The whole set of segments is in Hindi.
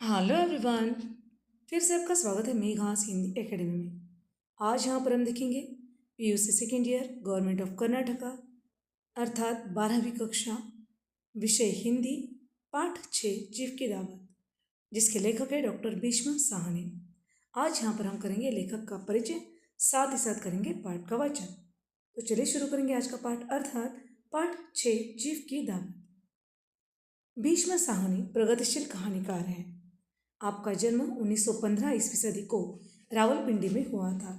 Hello everyone. फिर से आपका स्वागत है मेघास हिंदी एकेडमी में। आज यहाँ पर हम देखेंगे PUC second year government of Karnataka अर्थात 12वीं कक्षा, विषय हिंदी, पाठ 6 चीफ की दावत, जिसके लेखक है डॉक्टर भीष्म साहनी। आज यहाँ पर हम करेंगे लेखक का परिचय, साथ ही साथ करेंगे पाठ का वाचन। तो चलिए शुरू करेंगे आज का पाठ अर्थात पाठ 6 चीफ की दावत। भीष्म साहनी प्रगतिशील कहानीकार हैं। आपका जन्म 1915 ईस्वी सदी को रावलपिंडी में हुआ था।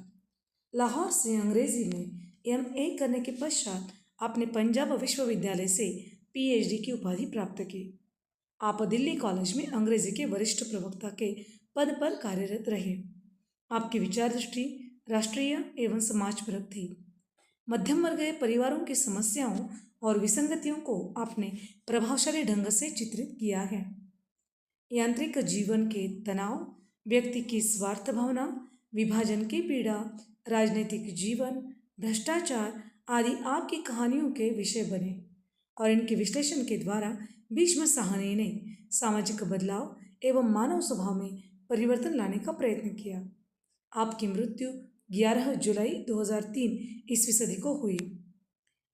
लाहौर से अंग्रेजी में एमए करने के पश्चात आपने पंजाब विश्वविद्यालय से पीएचडी की उपाधि प्राप्त की। आप दिल्ली कॉलेज में अंग्रेजी के वरिष्ठ प्रवक्ता के पद पर कार्यरत रहे। आपकी विचार दृष्टि राष्ट्रीय एवं समाजपरक थी। मध्यम वर्गीय परिवारों की समस्याओं और विसंगतियों को आपने प्रभावशाली ढंग से चित्रित किया है। यांत्रिक जीवन के तनाव, व्यक्ति की स्वार्थ भावना, विभाजन की पीड़ा, राजनीतिक जीवन, भ्रष्टाचार आदि आपकी कहानियों के विषय बने और इनके विश्लेषण के द्वारा भीष्म साहनी ने सामाजिक बदलाव एवं मानव स्वभाव में परिवर्तन लाने का प्रयत्न किया। आपकी मृत्यु 11 जुलाई 2003 ईस्वी सदी को हुई।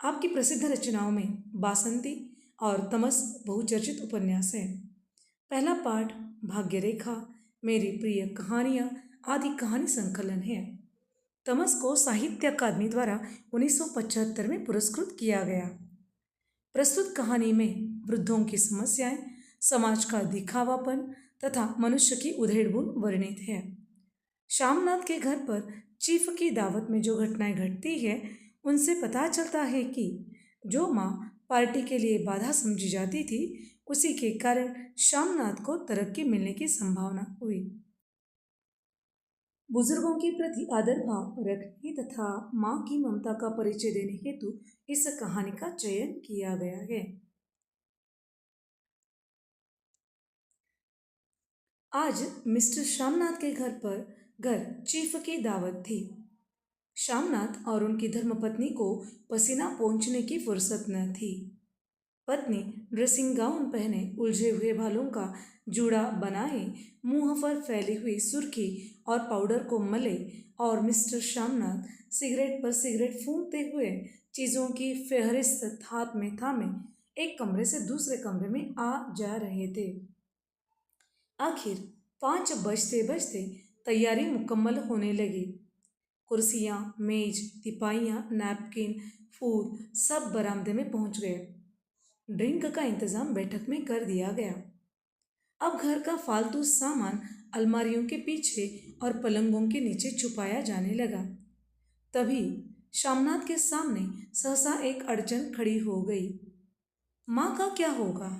आपकी प्रसिद्ध रचनाओं में बासंती और तमस बहुचर्चित उपन्यास है। पहला पाठ भाग्य रेखा, मेरी प्रिय कहानियाँ आदि कहानी संकलन है। तमस को साहित्य अकादमी द्वारा 1975 में पुरस्कृत किया गया। प्रस्तुत कहानी में वृद्धों की समस्याएं, समाज का दिखावापन तथा मनुष्य की उधेड़बुन वर्णित है। श्यामनाथ के घर पर चीफ की दावत में जो घटनाएं घटती है, उनसे पता चलता है कि जो माँ पार्टी के लिए बाधा समझी जाती थी, उसी के कारण श्यामनाथ को तरक्की मिलने की संभावना हुई। बुजुर्गों के प्रति आदर भाव रखने तथा माँ की ममता का परिचय देने हेतु इस कहानी का चयन किया गया है। आज मिस्टर श्यामनाथ के घर पर चीफ की दावत थी। श्यामनाथ और उनकी धर्मपत्नी को पसीना पोंछने की फुर्सत न थी। पत्नी ड्रेसिंग गाउन पहने, उलझे हुए बालों का जूड़ा बनाए, मुंह पर फैली हुई सुर्खी और पाउडर को मले और मिस्टर श्यामनाथ सिगरेट पर सिगरेट फूंकते हुए चीज़ों की फेहरिस्त हाथ में थामे एक कमरे से दूसरे कमरे में आ जा रहे थे। आखिर 5 बजते बजते तैयारी मुकम्मल होने लगी। कुर्सियाँ, मेज, तिपाइयाँ, नैपकिन, फूल सब बरामदे में पहुंच गए। ड्रिंक का इंतजाम बैठक में कर दिया गया। अब घर का फालतू सामान अलमारियों के पीछे और पलंगों के नीचे छुपाया जाने लगा। तभी श्यामनाथ के सामने सहसा एक अड़चन खड़ी हो गई। माँ का क्या होगा?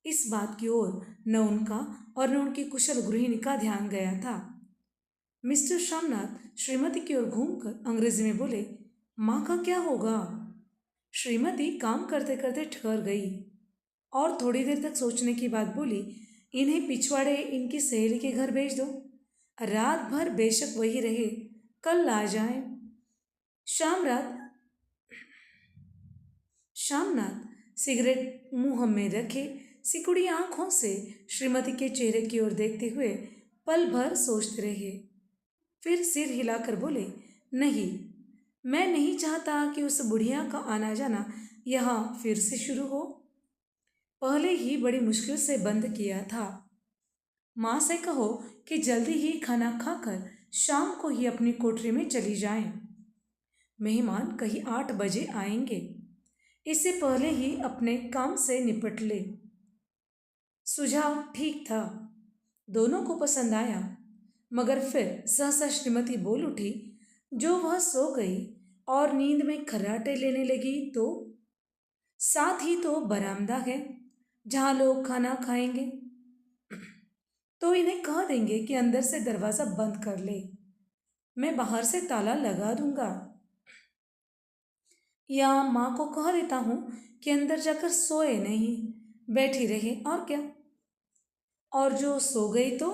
इस बात की ओर न उनका और न उनकी कुशल गृहिणी का ध्यान गया था। मिस्टर श्यामनाथ श्रीमती की ओर घूमकर अंग्रेजी में बोले, माँ का क्या होगा? श्रीमती काम करते करते ठहर गई और थोड़ी देर तक सोचने की बात बोली, इन्हें पिछवाड़े इनकी सहेली के घर भेज दो, रात भर बेशक वही रहे, कल आ जाए। श्यामनाथ श्यामनाथ सिगरेट मुंह में रखे सिकुड़ी आंखों से श्रीमती के चेहरे की ओर देखते हुए पल भर सोचते रहे। फिर सिर हिलाकर बोले, नहीं, मैं नहीं चाहता कि उस बुढ़िया का आना जाना यहाँ फिर से शुरू हो। पहले ही बड़ी मुश्किल से बंद किया था। माँ से कहो कि जल्दी ही खाना खाकर शाम को ही अपनी कोठरी में चली जाएं। मेहमान कहीं 8 बजे आएंगे। इससे पहले ही अपने काम से निपट ले। सुझाव ठीक था, दोनों को पसंद आया, मगर फिर सहसा श्रीमती बोल उठी, जो वह सो गई और नींद में खर्राटे लेने लगी तो साथ ही तो बरामदा है जहाँ लोग खाना खाएंगे, तो इन्हें कह देंगे कि अंदर से दरवाज़ा बंद कर ले, मैं बाहर से ताला लगा दूंगा। या माँ को कह देता हूँ कि अंदर जाकर सोए नहीं, बैठी रहे, और क्या। और जो सो गई तो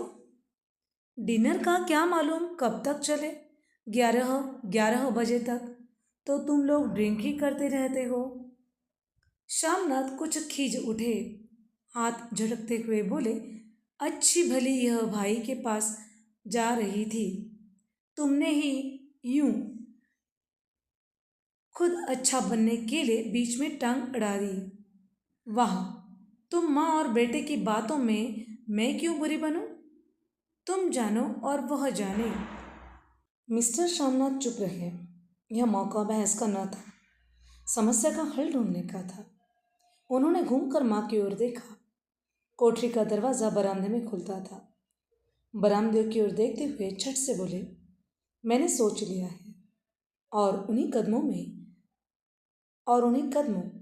डिनर का क्या मालूम कब तक चले, 11 बजे तक तो तुम लोग ड्रिंक ही करते रहते हो। श्यामनाथ कुछ खींच उठे, हाथ झटकते हुए बोले, अच्छी भली यह भाई के पास जा रही थी, तुमने ही यूं खुद अच्छा बनने के लिए बीच में टांग अड़ा दी। वाह, तुम माँ और बेटे की बातों में मैं क्यों बुरी बनूं? तुम जानो और वह जाने। मिस्टर श्यामनाथ चुप रहे। यह मौका बहस का न था, समस्या का हल ढूंढने का था। उन्होंने घूमकर माँ की ओर देखा। कोठरी का दरवाजा बरामदे में खुलता था। बरामदे की ओर देखते हुए झट से बोले, मैंने सोच लिया है। और उन्हीं कदमों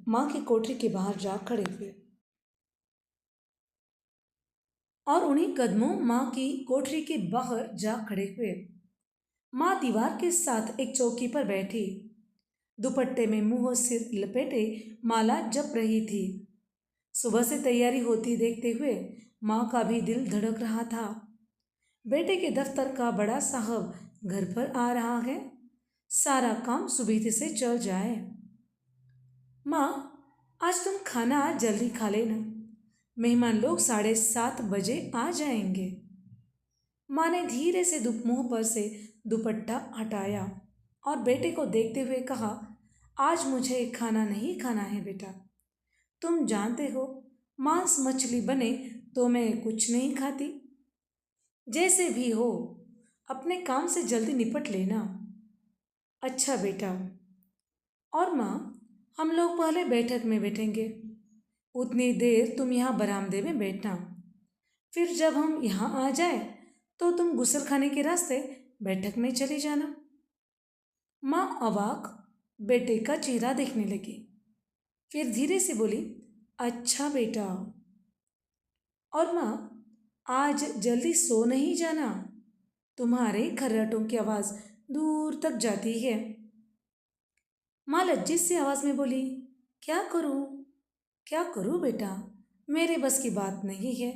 माँ की कोठरी के बाहर जा खड़े हुए। माँ दीवार के साथ एक चौकी पर बैठी, दुपट्टे में मुंह और सिर लपेटे माला जप रही थी। सुबह से तैयारी होती देखते हुए माँ का भी दिल धड़क रहा था। बेटे के दफ्तर का बड़ा साहब घर पर आ रहा है, सारा काम सुबह से चल जाए। माँ, आज तुम खाना जल्दी खा लेना, मेहमान लोग 7:30 बजे आ जाएंगे। माँ ने धीरे से मुंह पर से दुपट्टा हटाया और बेटे को देखते हुए कहा, आज मुझे खाना नहीं खाना है बेटा। तुम जानते हो, मांस मछली बने तो मैं कुछ नहीं खाती। जैसे भी हो, अपने काम से जल्दी निपट लेना। अच्छा बेटा। और माँ, हम लोग पहले बैठक में बैठेंगे, उतनी देर तुम यहाँ बरामदे में बैठना। फिर जब हम यहाँ आ जाए तो तुम गुसल खाने के रास्ते बैठक में चली जाना। माँ अवाक बेटे का चेहरा देखने लगी, फिर धीरे से बोली, अच्छा बेटा। और माँ, आज जल्दी सो नहीं जाना, तुम्हारे खर्राटों की आवाज़ दूर तक जाती है। माँ लज्जित सी आवाज़ में बोली, क्या करूँ क्या करूँ बेटा, मेरे बस की बात नहीं है।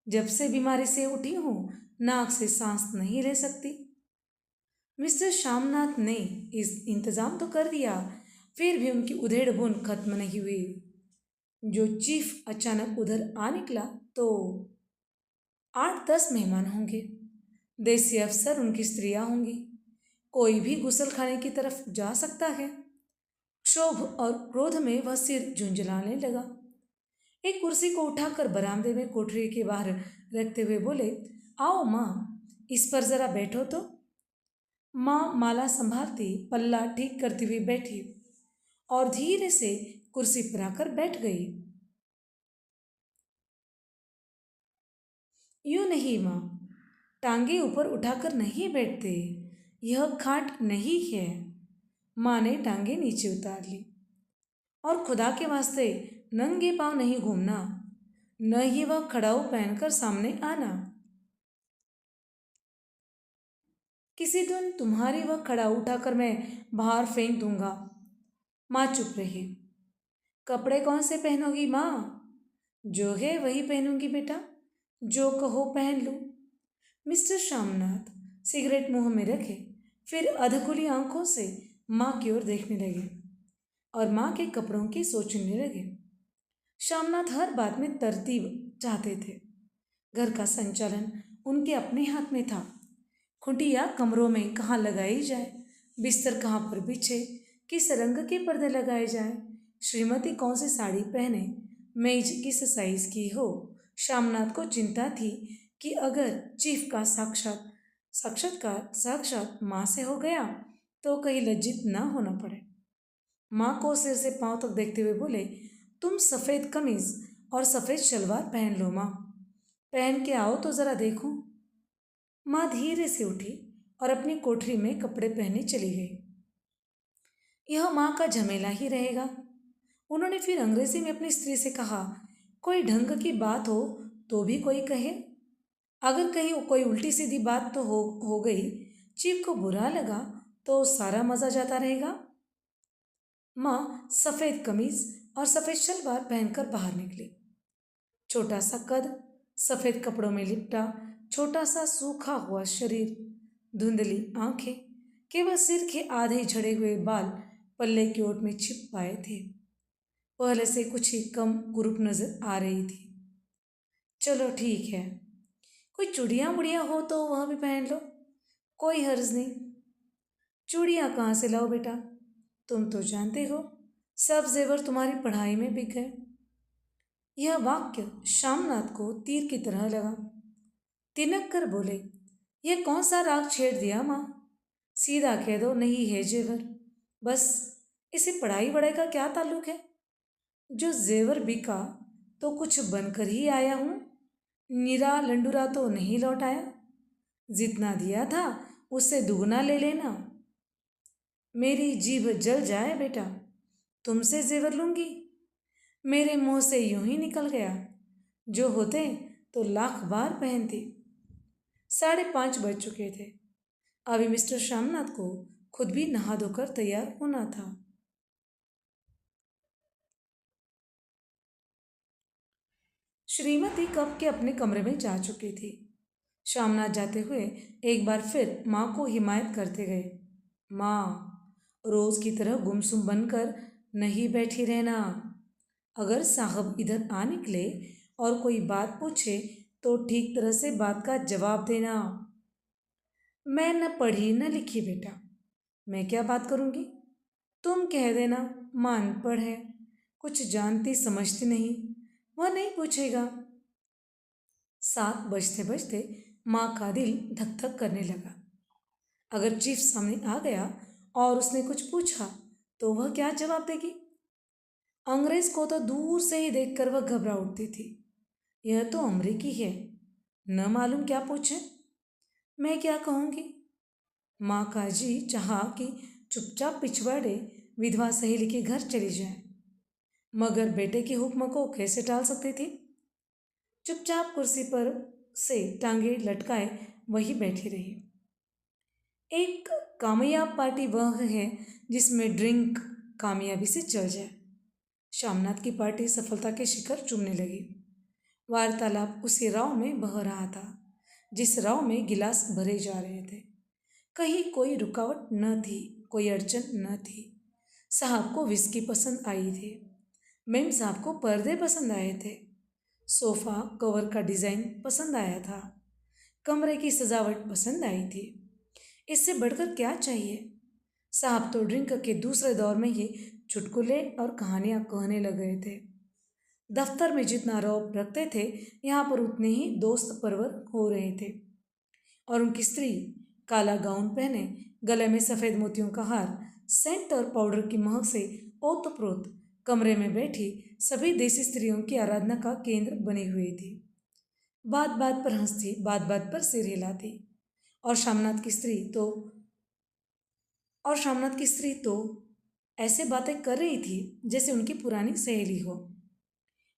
जब से बीमारी से उठी हूँ, नाक से सांस नहीं ले सकती। मिस्टर श्यामनाथ ने इस इंतज़ाम तो कर दिया, फिर भी उनकी उधेड़ बुन खत्म नहीं हुई। जो चीफ अचानक उधर आ निकला तो 8-10 मेहमान होंगे, देसी अफसर उनकी स्त्रियां होंगी। कोई भी गुसल खाने की तरफ जा सकता है। क्षोभ और क्रोध में वह सिर झुंझलाने लगा। एक कुर्सी को उठाकर बरामदे में कोठरी के बाहर रखते हुए बोले, आओ माँ, इस पर जरा बैठो तो। माँ माला संभालती पल्ला ठीक करती हुई बैठी और धीरे से कुर्सी पर आकर बैठ गई। यूं नहीं माँ, टांगे ऊपर उठाकर नहीं बैठते, यह खाट नहीं है। माँ ने टांगे नीचे उतार ली। और खुदा के वास्ते नंगे पांव नहीं घूमना, न ही वह खड़ाऊ पहनकर सामने आना। किसी दिन तुम्हारी वह खड़ा उठाकर मैं बाहर फेंक दूंगा। माँ चुप रही। कपड़े कौन से पहनोगी माँ? जो है वही पहनूंगी बेटा, जो कहो पहन लूँ। मिस्टर श्यामनाथ सिगरेट मुंह में रखे, फिर अधखुली आंखों से माँ की ओर देखने लगे और माँ के कपड़ों की सोचने लगे। श्यामनाथ हर बात में तरतीब चाहते थे। घर का संचालन उनके अपने हाथ में था। खुंटिया कमरों में कहाँ लगाई जाए, बिस्तर कहाँ पर बिछे, किस रंग के पर्दे लगाए जाए, श्रीमती कौन सी साड़ी पहने, मेज किस साइज की हो। श्यामनाथ को चिंता थी कि अगर चीफ का साक्षात्कार साक्षात माँ से हो गया तो कहीं लज्जित ना होना पड़े। माँ को सिर से पांव तक देखते हुए बोले, तुम सफ़ेद कमीज और सफ़ेद शलवार पहन लो माँ, पहन के आओ तो ज़रा देखूं। माँ धीरे से उठी और अपनी कोठरी में कपड़े पहने चली गई। यह माँ का झमेला ही रहेगा। उन्होंने फिर अंग्रेजी में अपनी स्त्री से कहा, कोई ढंग की बात हो तो भी कोई कहे, अगर कहीं कोई उल्टी सीधी बात तो हो गई, चीफ को बुरा लगा तो सारा मज़ा जाता रहेगा। माँ सफ़ेद कमीज और सफ़ेद शलवार पहनकर बाहर निकली। छोटा सा कद, सफ़ेद कपड़ों में लिपटा छोटा सा सूखा हुआ शरीर, धुंधली आंखें, केवल सिर के आधे झड़े हुए बाल पल्ले की ओट में छिप पाए थे। पहले से कुछ ही कम कुरूप नजर आ रही थी। चलो ठीक है, कोई चूड़ियाँ बुड़ियाँ हो तो वह भी पहन लो, कोई हर्ज नहीं। चूड़ियाँ कहाँ से लाओ बेटा? तुम तो जानते हो सब जेवर तुम्हारी पढ़ाई में बिक गए। यह वाक्य श्यामनाथ को तीर की तरह लगा। तिनक कर बोले, यह कौन सा राग छेड़ दिया माँ? सीधा कह दो नहीं है जेवर। बस, इसे पढ़ाई वढ़ाई का क्या ताल्लुक है? जो जेवर बिका तो कुछ बनकर ही आया हूँ, निरा लंडूरा तो नहीं लौट आया। जितना दिया था उससे दुगना ले लेना। मेरी जीभ जल जाए बेटा, तुमसे जेवर लूंगी? मेरे मुंह से यूं ही निकल गया, जो होते तो लाख बार पहनती। 5:30 बज चुके थे। अभी मिस्टर श्यामनाथ को खुद भी नहा धोकर तैयार होना था। श्रीमती कब के अपने कमरे में जा चुकी थी। श्यामनाथ जाते हुए एक बार फिर माँ को हिमायत करते गए। माँ, रोज की तरह गुमसुम बनकर नहीं बैठी रहना। अगर साहब इधर आ निकले और कोई बात पूछे तो ठीक तरह से बात का जवाब देना। मैं न पढ़ी न लिखी बेटा, मैं क्या बात करूँगी? तुम कह देना माँ अनपढ़ है, कुछ जानती समझती नहीं, वह नहीं पूछेगा। 7 बजते बजते माँ का दिल धक धक करने लगा। अगर चीफ सामने आ गया और उसने कुछ पूछा तो वह क्या जवाब देगी? अंग्रेज को तो दूर से ही देखकर वह घबरा उठती थी। यह तो अमरीकी है, न मालूम क्या पूछे। मैं क्या कहूँगी? माँ का जी चाहा कि चुपचाप पिछवाड़े विधवा सहेली के घर चली जाए, मगर बेटे के हुक्म को कैसे टाल सकती थी? चुपचाप कुर्सी पर से टांगे लटकाए वही बैठी रही। एक कामयाब पार्टी वह है जिसमें ड्रिंक कामयाबी से चल जाए। श्यामनाथ की पार्टी सफलता के शिखर चूमने लगी। वार्तालाप उसी राव में बह रहा था जिस राव में गिलास भरे जा रहे थे। कहीं कोई रुकावट न थी, कोई अड़चन न थी। साहब को विस्की पसंद आई थी, मेम साहब को पर्दे पसंद आए थे, सोफ़ा कवर का डिज़ाइन पसंद आया था, कमरे की सजावट पसंद आई थी। इससे बढ़कर क्या चाहिए? साहब तो ड्रिंक के दूसरे दौर में ही चुटकुले और कहानियाँ कहने लग गए थे। दफ्तर में जितना रौब रखते थे यहाँ पर उतने ही दोस्त परवर हो रहे थे। और उनकी स्त्री काला गाउन पहने, गले में सफ़ेद मोतियों का हार, सेंट और पाउडर की महक से ओतप्रोत कमरे में बैठी सभी देसी स्त्रियों की आराधना का केंद्र बनी हुई थी। बात बात पर हंसती, बात बात पर सिर हिलाती। और श्यामनाथ की स्त्री तो और श्यामनाथ की स्त्री तो ऐसे बातें कर रही थी जैसे उनकी पुरानी सहेली हो।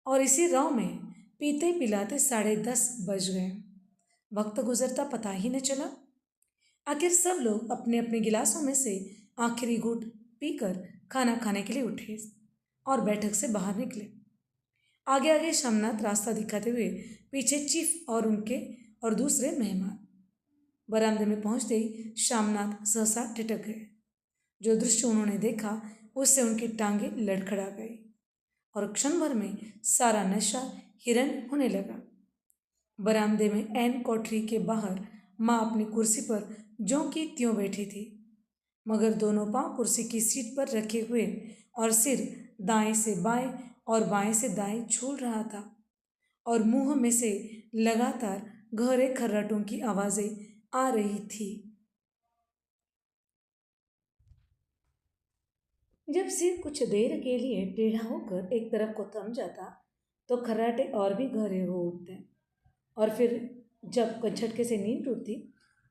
और इसी राव में पीते पिलाते 10:30 बज गए। वक्त गुजरता पता ही न चला। आखिर सब लोग अपने अपने गिलासों में से आखिरी घूंट पीकर खाना खाने के लिए उठे और बैठक से बाहर निकले। आगे आगे श्यामनाथ रास्ता दिखाते हुए, पीछे चीफ और उनके और दूसरे मेहमान। बरामदे में पहुंचते ही श्यामनाथ सहसा ठिठक गए। जो दृश्य उन्होंने देखा उससे उनकी टांगें लड़खड़ा गई और क्षण भर में सारा नशा हिरन होने लगा। बरामदे में एन कोठरी के बाहर माँ अपनी कुर्सी पर ज्यों की त्यों बैठी थी, मगर दोनों पांव कुर्सी की सीट पर रखे हुए और सिर दाएं से बाएं और बाएं से दाएं झूल रहा था और मुंह में से लगातार गहरे खर्राटों की आवाज़ें आ रही थी। जब सिर कुछ देर के लिए टेढ़ा होकर एक तरफ को थम जाता तो खर्राटे और भी गहरे हो उठते और फिर जब झटके से नींद टूटती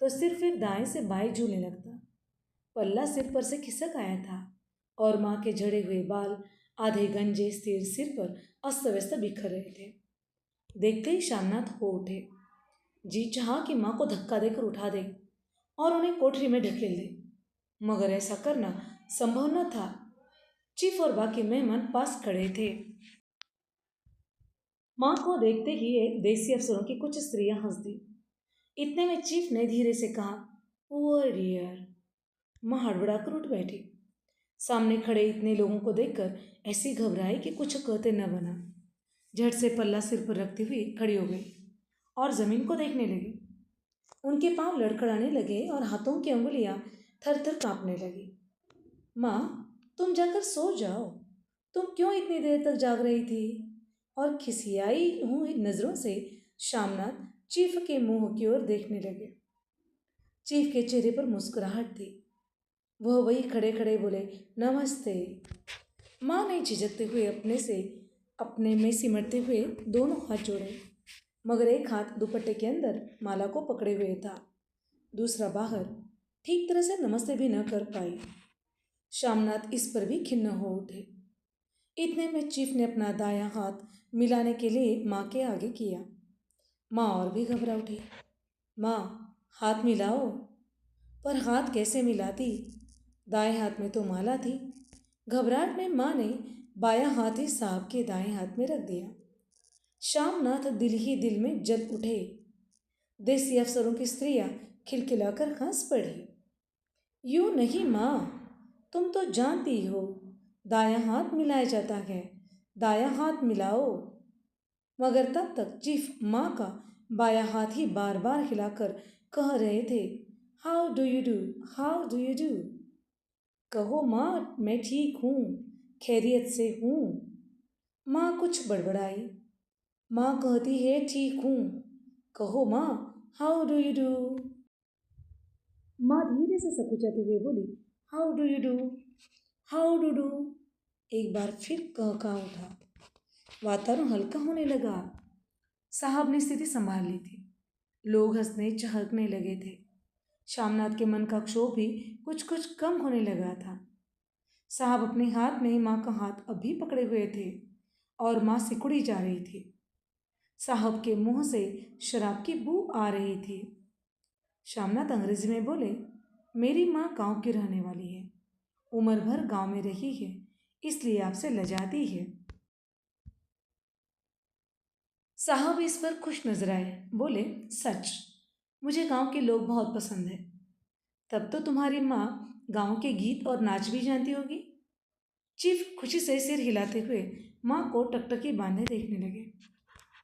तो सिर फिर दाएं से बाएं झूलने लगता। पल्ला सिर पर से खिसक आया था और माँ के झड़े हुए बाल आधे गंजे स्थिर सिर पर अस्त व्यस्त बिखर रहे थे। देखते ही श्यामनाथ हो उठे। जी चाहा कि माँ को धक्का देकर उठा दे और उन्हें कोठरी में ढकेल दे, मगर ऐसा करना संभव न था। चीफ और बाकी मेहमान पास खड़े थे। माँ को देखते ही एक देसी अफसरों की कुछ स्त्रियां हंस दी। इतने में चीफ ने धीरे से कहा, "ओ डियर।" माँ हड़बड़ाकर उठ बैठी। सामने खड़े इतने लोगों को देखकर ऐसी घबराई कि कुछ कहते न बना। झट से पल्ला सिर पर रखती हुई खड़ी हो गई और ज़मीन को देखने लगे। उनके पांव लड़खड़ाने लगे और हाथों की अंगुलियां थर थर कांपने लगी। माँ, तुम जाकर सो जाओ। तुम क्यों इतनी देर तक जाग रही थी? और खिसियाई हुई नजरों से श्यामनाथ चीफ के मुंह की ओर देखने लगे। चीफ के चेहरे पर मुस्कुराहट थी। वह वही खड़े खड़े बोले, नमस्ते। माँ ने झिझकते हुए अपने में सिमटते हुए दोनों हाथ जोड़े, मगर एक हाथ दुपट्टे के अंदर माला को पकड़े हुए था, दूसरा बाहर। ठीक तरह से नमस्ते भी न कर पाई। श्यामनाथ इस पर भी खिन्न हो उठे। इतने में चीफ ने अपना दायां हाथ मिलाने के लिए माँ के आगे किया। माँ और भी घबरा उठी। माँ, हाथ मिलाओ। पर हाथ कैसे मिलाती? दाएं हाथ में तो माला थी। घबराहट में माँ ने बायां हाथ ही साहब के दाएं हाथ में रख दिया। श्यामनाथ दिल ही दिल में जल उठे। देसी अफसरों की स्त्रियां खिलखिलाकर हंस पड़ी। यूं नहीं माँ, तुम तो जानती हो दायां हाथ मिलाया जाता है, दायां हाथ मिलाओ। मगर तब तक चीफ माँ का बायां हाथ ही बार बार हिलाकर कह रहे थे, how do you do, how do you do. कहो माँ, मैं ठीक हूँ, खैरियत से हूँ। माँ कुछ बड़बड़ाई। माँ कहती है ठीक हूँ। कहो माँ, हाउ डू यू डू। माँ धीरे से सकुचाते हुए बोली, how do you do, how do do. एक बार फिर कह उठा। वातावरण हल्का होने लगा। साहब ने स्थिति संभाल ली थी। लोग हंसने चहकने लगे थे। श्यामनाथ के मन का क्षोभ भी कुछ कुछ कम होने लगा था। साहब अपने हाथ में माँ का हाथ अभी पकड़े हुए थे और माँ सिकुड़ी जा रही थी। साहब के मुंह से शराब की बू आ रही थी। श्यामनाथ अंग्रेजी में बोले, मेरी माँ गांव की रहने वाली है, उम्र भर गांव में रही है, इसलिए आपसे लजाती है। साहब इस पर खुश नजर आए। बोले, सच, मुझे गांव के लोग बहुत पसंद है। तब तो तुम्हारी माँ गांव के गीत और नाच भी जानती होगी। चीफ खुशी से सिर हिलाते हुए माँ को टकटकी बांधे देखने लगे।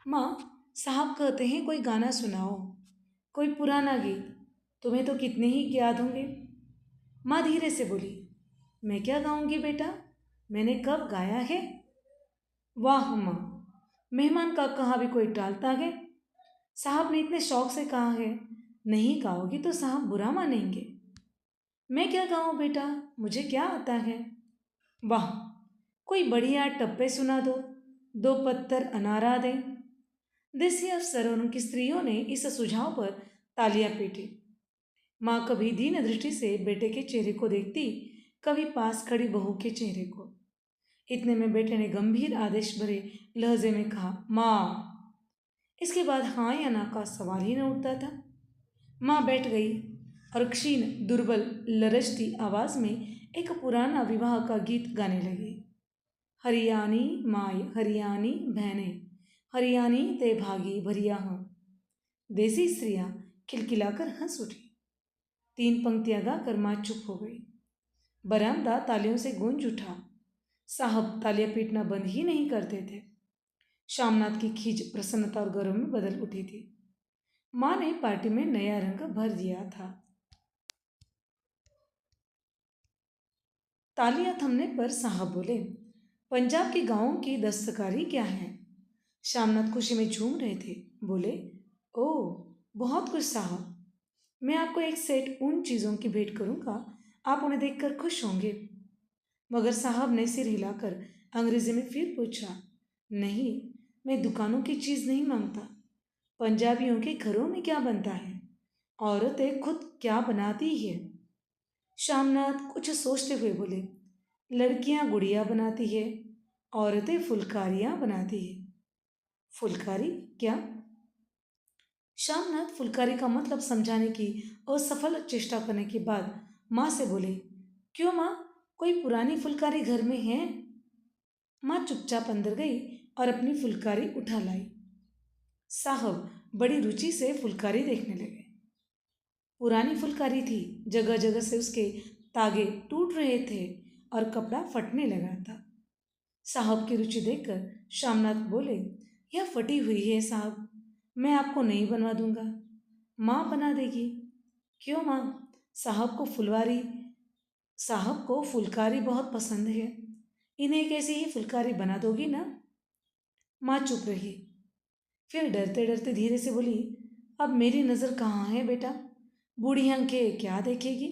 माँ, साहब कहते हैं कोई गाना सुनाओ, कोई पुराना गीत। तुम्हें तो कितने ही याद होंगे। माँ धीरे से बोली, मैं क्या गाऊंगी बेटा, मैंने कब गाया है। वाह माँ, मेहमान का कहा भी कोई टालता है। साहब ने इतने शौक से कहा है, नहीं गाओगी तो साहब बुरा मानेंगे। मैं क्या गाऊं बेटा, मुझे क्या आता है। वाह, कोई बढ़िया टप्पे सुना दो, दो पत्थर अनारा दे। देसी अफसर और उनकी स्त्रियों ने इस सुझाव पर तालियां पीटी। माँ कभी दीन दृष्टि से बेटे के चेहरे को देखती, कभी पास खड़ी बहू के चेहरे को। इतने में बेटे ने गंभीर आदेश भरे लहजे में कहा, माँ। इसके बाद हाँ या ना का सवाल ही न उठता था। माँ बैठ गई और क्षीण दुर्बल लरजती आवाज में एक पुराना विवाह का गीत गाने लगी। हरियाणी माय हरियाणी बहने, हरियाणी ते भागी भरिया हूँ। देसी स्त्रियां खिलखिलाकर हंस उठी। 3 पंक्तियां गाकर माँ चुप हो गई। बरामदा तालियों से गूंज उठा। साहब तालियां पीटना बंद ही नहीं करते थे। श्यामनाथ की खींच प्रसन्नता और गर्व में बदल उठी थी। माँ ने पार्टी में नया रंग भर दिया था। तालियां थमने पर साहब बोले, पंजाब के गांवों की दस्तकारी क्या है। श्यामनाथ खुशी में झूम रहे थे। बोले, ओह, बहुत कुछ साहब। मैं आपको एक सेट उन चीज़ों की भेंट करूंगा, आप उन्हें देखकर खुश होंगे। मगर साहब ने सिर हिलाकर अंग्रेजी में फिर पूछा, नहीं, मैं दुकानों की चीज़ नहीं मांगता। पंजाबियों के घरों में क्या बनता है, औरतें खुद क्या बनाती है। श्यामनाथ कुछ सोचते हुए बोले, लड़कियां गुड़िया बनाती है, औरतें फुलकारियां बनाती है। फुलकारी क्या? श्यामनाथ फुलकारी का मतलब समझाने की असफल चेष्टा करने के बाद माँ से बोले, क्यों माँ, कोई पुरानी फुलकारी घर में है? माँ चुपचाप अंदर गई और अपनी फुलकारी उठा लाई। साहब बड़ी रुचि से फुलकारी देखने लगे। पुरानी फुलकारी थी, जगह जगह से उसके तागे टूट रहे थे और कपड़ा फटने लगा था। साहब की रुचि देखकर श्यामनाथ बोले, यह फटी हुई है साहब, मैं आपको नहीं बनवा दूंगा, माँ बना देगी। क्यों माँ? साहब को फुलवारी साहब को फुलकारी बहुत पसंद है, इन्हें एक ऐसी ही फुलकारी बना दोगी ना? माँ चुप रही, फिर डरते डरते धीरे से बोली, अब मेरी नज़र कहाँ है बेटा, बूढ़ी आंखें क्या देखेगी?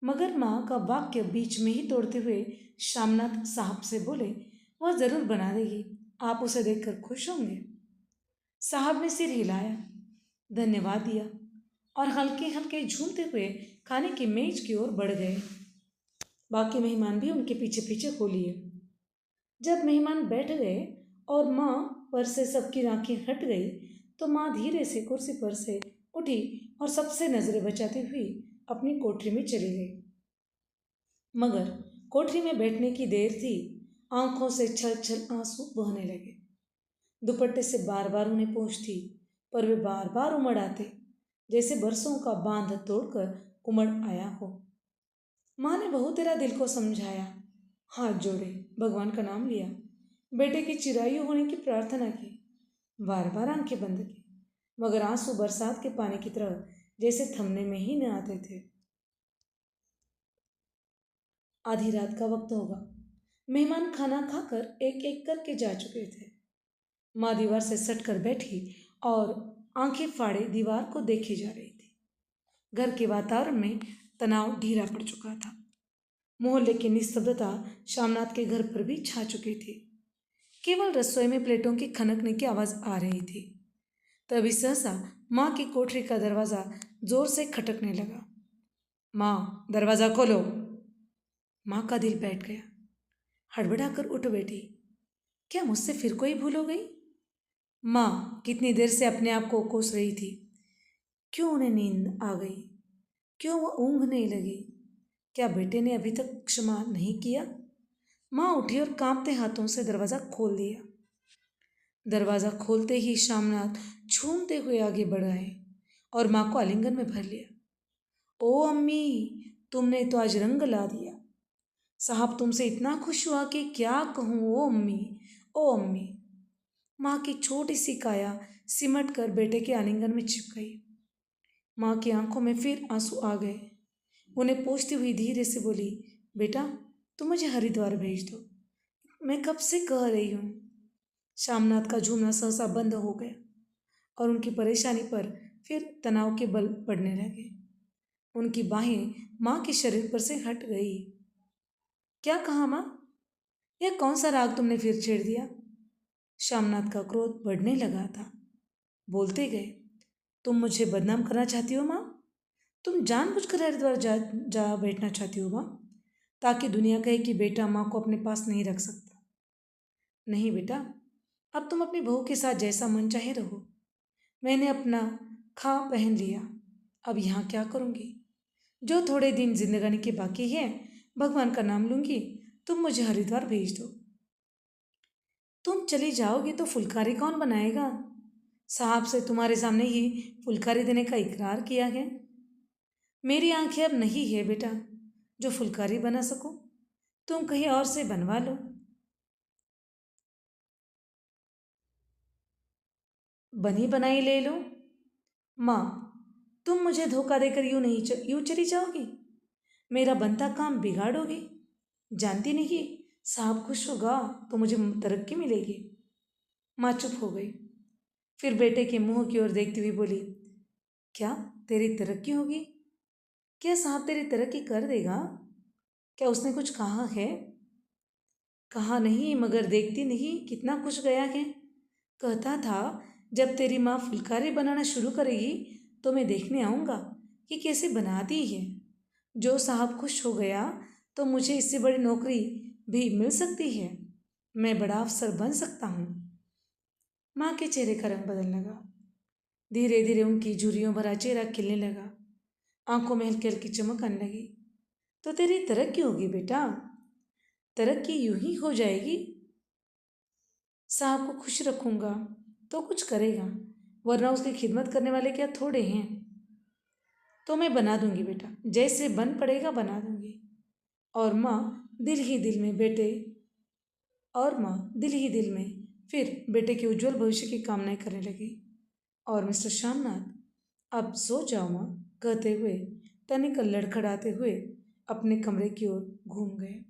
मगर माँ का वाक्य बीच में ही तोड़ते हुए श्यामनाथ साहब से बोले, वह जरूर बना देगी, आप उसे देखकर खुश होंगे। साहब ने सिर हिलाया, धन्यवाद दिया और हल्के हल्के झूमते हुए खाने की मेज की ओर बढ़ गए। बाकी मेहमान भी उनके पीछे पीछे हो लिए। जब मेहमान बैठ गए और माँ पर से सबकी आंखें हट गई, तो माँ धीरे से कुर्सी पर से उठी और सबसे नजरें बचाती हुई अपनी कोठरी में चली गई। मगर कोठरी में बैठने की देर थी, आंखों से छल छल आंसू बहने लगे। दुपट्टे से बार बार उन्हें पोंछती, पर वे बार बार उमड़ आते, जैसे बरसों का बांध तोड़कर उमड़ आया हो। माँ ने बहु तेरा दिल को समझाया, हाथ जोड़े, भगवान का नाम लिया, बेटे की चिरायु होने की प्रार्थना की, बार बार आंखें बंद की, मगर आंसू बरसात के पानी की तरह जैसे थमने में ही न आते थे। आधी रात का वक्त होगा। मेहमान खाना खाकर एक एक करके जा चुके थे। माँ दीवार से सट कर बैठी और आंखें फाड़े दीवार को देखे जा रही थी। घर के वातावरण में तनाव ढीला पड़ चुका था। मोहल्ले की निस्तब्धता श्यामनाथ के घर पर भी छा चुकी थी। केवल रसोई में प्लेटों की खनकने की आवाज आ रही थी। तभी सहसा माँ की कोठरी का दरवाजा जोर से खटकने लगा। माँ, दरवाजा खोलो। माँ का दिल बैठ गया। हड़बड़ाकर उठ बैठी। क्या मुझसे फिर कोई भूल हो गई? माँ कितनी देर से अपने आप को कोस रही थी। क्यों उन्हें नींद आ गई? क्यों वह ऊँघ नहीं लगी? क्या बेटे ने अभी तक क्षमा नहीं किया? माँ उठी और कांपते हाथों से दरवाज़ा खोल दिया। दरवाज़ा खोलते ही श्यामनाथ झूमते हुए आगे बढ़ आए और माँ को आलिंगन में भर लिया। ओ अम्मी, तुमने तो आज रंग ला दिया। साहब तुमसे इतना खुश हुआ कि क्या कहूँ। ओ अम्मी, ओ अम्मी। माँ की छोटी सी काया सिमट कर बेटे के आलिंगन में छिप गई। माँ की आंखों में फिर आंसू आ गए। उन्हें पोंछती हुई धीरे से बोली, बेटा तुम मुझे हरिद्वार भेज दो, मैं कब से कह रही हूँ। श्यामनाथ का झूमना सहसा बंद हो गया और उनकी परेशानी पर फिर तनाव के बल पड़ने लगे। उनकी बाहें माँ के शरीर पर से हट गई। क्या कहा माँ? यह कौन सा राग तुमने फिर छेड़ दिया? श्यामनाथ का क्रोध बढ़ने लगा था। बोलते गए, तुम मुझे बदनाम करना चाहती हो माँ? तुम जानबूझकर हरिद्वार जा बैठना चाहती हो माँ, ताकि दुनिया कहे कि बेटा माँ को अपने पास नहीं रख सकता। नहीं बेटा, अब तुम अपनी बहू के साथ जैसा मन चाहे रहो। मैंने अपना खा पहन लिया, अब यहाँ क्या करूँगी? जो थोड़े दिन जिंदगानी के बाकी हैं, भगवान का नाम लूँगी, तुम मुझे हरिद्वार भेज दो। तुम चली जाओगे तो फुलकारी कौन बनाएगा? साहब से तुम्हारे सामने ही फुलकारी देने का इकरार किया है। मेरी आंखें अब नहीं है बेटा जो फुलकारी बना सको, तुम कहीं और से बनवा लो। बनी बनाई ले लो। माँ, तुम मुझे धोखा देकर यूं चली जाओगी, मेरा बनता काम बिगाड़ोगी। जानती नहीं साहब खुश होगा तो मुझे तरक्की मिलेगी। माँ चुप हो गई, फिर बेटे के मुंह की ओर देखती हुई बोली, क्या तेरी तरक्की होगी? क्या साहब तेरी तरक्की कर देगा? क्या उसने कुछ कहा है? कहा नहीं, मगर देखती नहीं कितना खुश गया है। कहता था जब तेरी माँ फुलकारी बनाना शुरू करेगी तो मैं देखने आऊँगा कि कैसे बनाती है। जो साहब खुश हो गया तो मुझे इससे बड़ी नौकरी भी मिल सकती है, मैं बड़ा अफसर बन सकता हूँ। माँ के चेहरे का रंग बदलने लगा। धीरे धीरे उनकी झुर्रियों भरा चेहरा खिलने लगा, आंखों में हल्की हल्की चमक आने लगी। तो तेरी तरक्की होगी बेटा, तरक्की यूं ही हो जाएगी। साहब को खुश रखूंगा तो कुछ करेगा, वरना उसकी खिदमत करने वाले क्या थोड़े हैं। तो मैं बना दूंगी बेटा, जैसे बन पड़ेगा बना दूंगी। और माँ दिल ही दिल में बेटे और माँ दिल ही दिल में फिर बेटे के उज्जवल भविष्य की कामनाएं करने लगी। और मिस्टर श्यामनाथ, अब सो जाओ माँ, कहते हुए तनिक लड़खड़ाते हुए अपने कमरे की ओर घूम गए।